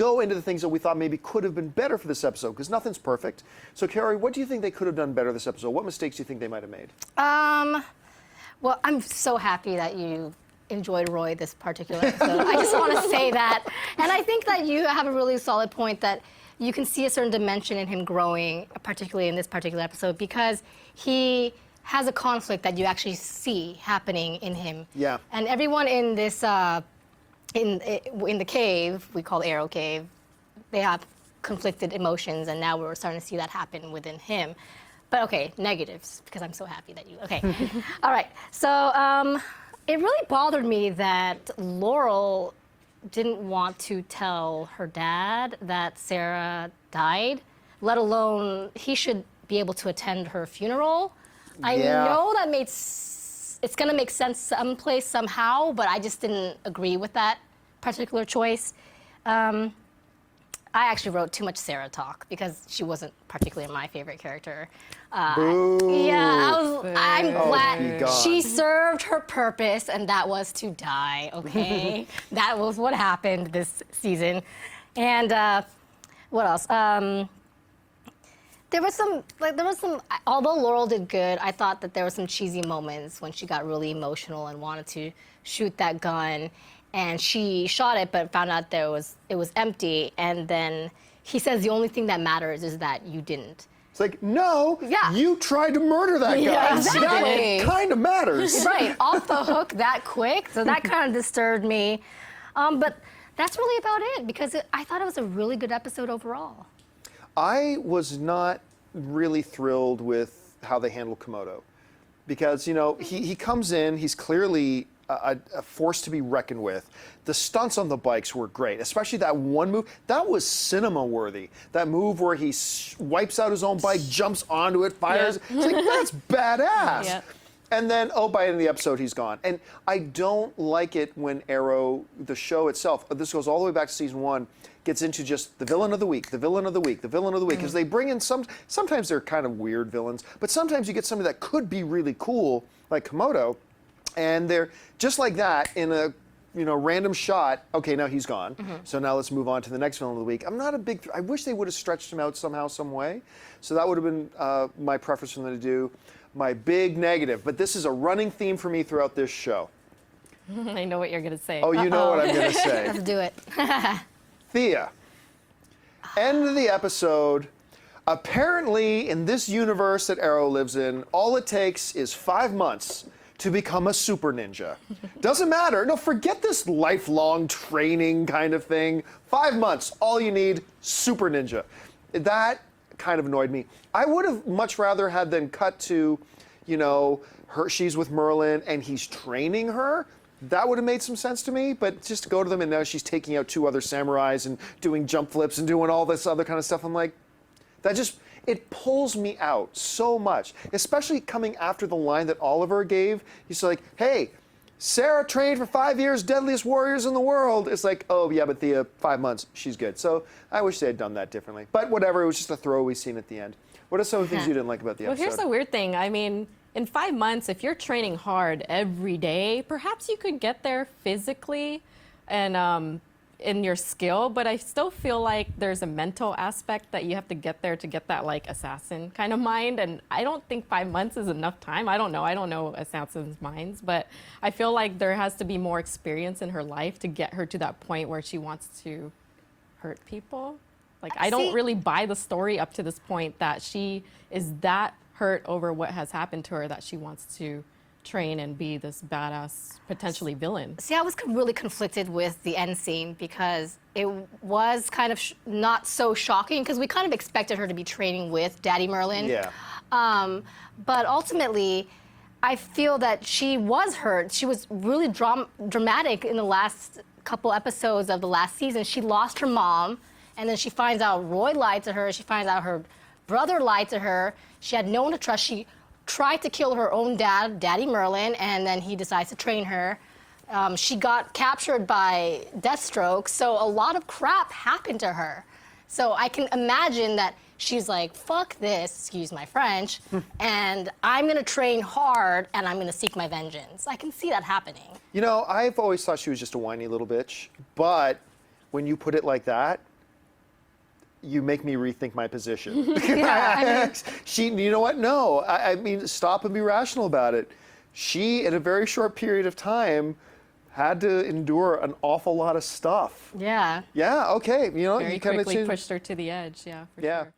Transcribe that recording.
go into the things that we thought maybe could have been better for this episode, because nothing's perfect. So, Kaori, what do you think they could have done better this episode? What mistakes do you think they might have made? Well, I'm so happy that you enjoyed Roy this particular episode. I just want to say that. And I think that you have a really solid point that you can see a certain dimension in him growing, particularly in this particular episode, because he has a conflict that you actually see happening in him. Yeah. And everyone in this, in the cave, we call Arrow Cave, they have conflicted emotions, and now we're starting to see that happen within him. But okay, negatives, because I'm so happy that you, okay. All right, so it really bothered me that Laurel didn't want to tell her dad that Sara died, let alone he should be able to attend her funeral. I know that it's gonna make sense someplace, somehow, but I just didn't agree with that particular choice. I actually wrote too much Sara talk because she wasn't particularly my favorite character. Yeah, I'm glad she served her purpose, and that was to die, okay? That was what happened this season. And what else? There was some, although Laurel did good, I thought that there were some cheesy moments when she got really emotional and wanted to shoot that gun. And she shot it, but found out it was empty. And then he says the only thing that matters is that you didn't. It's like, no, you tried to murder that guy. Yeah, exactly. That kind of matters. Right, off the hook that quick. So that kind of disturbed me. But that's really about it, because I thought it was a really good episode overall. I was not really thrilled with how they handled Komodo, because, you know, he comes in, he's clearly a force to be reckoned with. The stunts on the bikes were great, especially that one move. That was cinema-worthy. That move where he wipes out his own bike, jumps onto it, fires. Yeah. It's like, that's badass. Yeah. And then, by the end of the episode, he's gone. And I don't like it when Arrow, the show itself, this goes all the way back to season 1, gets into just the villain of the week, the villain of the week, the villain of the week, because they bring in sometimes they're kind of weird villains, but sometimes you get somebody that could be really cool, like Komodo, and they're just like that in a random shot. Okay, now he's gone. So now let's move on to the next villain of the week. I'm not a big. I wish they would have stretched him out somehow, some way. So that would have been my preference for them to do. My big negative, but this is a running theme for me throughout this show. I know what you're gonna say. Oh, you know what I'm gonna say. Let's do it. Thea. End of the episode. Apparently, in this universe that Arrow lives in, all it takes is 5 months to become a super ninja. Doesn't matter. No, forget this lifelong training kind of thing. 5 months, all you need, super ninja. That kind of annoyed me. I would have much rather had them cut to, she's with Merlyn and he's training her. That would have made some sense to me, but just to go to them and now she's taking out 2 other samurais and doing jump flips and doing all this other kind of stuff. I'm like, it pulls me out so much, especially coming after the line that Oliver gave. He's like, hey, Sara trained for 5 years, deadliest warriors in the world. It's like, oh yeah, but Thea, 5 months, she's good. So I wish they had done that differently. But whatever, it was just a throwaway scene at the end. What are some of the things you didn't like about the episode? Well, here's the weird thing. I mean, in 5 months, if you're training hard every day, perhaps you could get there physically and in your skill, but I still feel like there's a mental aspect that you have to get there to get that like assassin kind of mind, and I don't think 5 months is enough time. I don't know assassins' minds, but I feel like there has to be more experience in her life to get her to that point where she wants to hurt people. Like, I don't really buy the story up to this point that she is that hurt over what has happened to her that she wants to train and be this badass, potentially villain. See, I was really conflicted with the end scene because it was kind of not so shocking because we kind of expected her to be training with Daddy Merlyn. Yeah. But ultimately, I feel that she was hurt. She was really dramatic in the last couple episodes of the last season. She lost her mom, and then she finds out Roy lied to her. She finds out her brother lied to her. She had no one to trust. She tried to kill her own dad, Daddy Merlyn, and then he decides to train her. She got captured by Deathstroke, so a lot of crap happened to her. So I can imagine that she's like, fuck this, excuse my French, and I'm gonna train hard and I'm gonna seek my vengeance. I can see that happening. You know, I've always thought she was just a whiny little bitch, but when you put it like that, you make me rethink my position. Yeah, You know what? No, I mean, stop and be rational about it. She, in a very short period of time, had to endure an awful lot of stuff. Yeah. Yeah, okay. You know, Very you kind quickly of pushed her to the edge. Yeah, for Yeah. sure.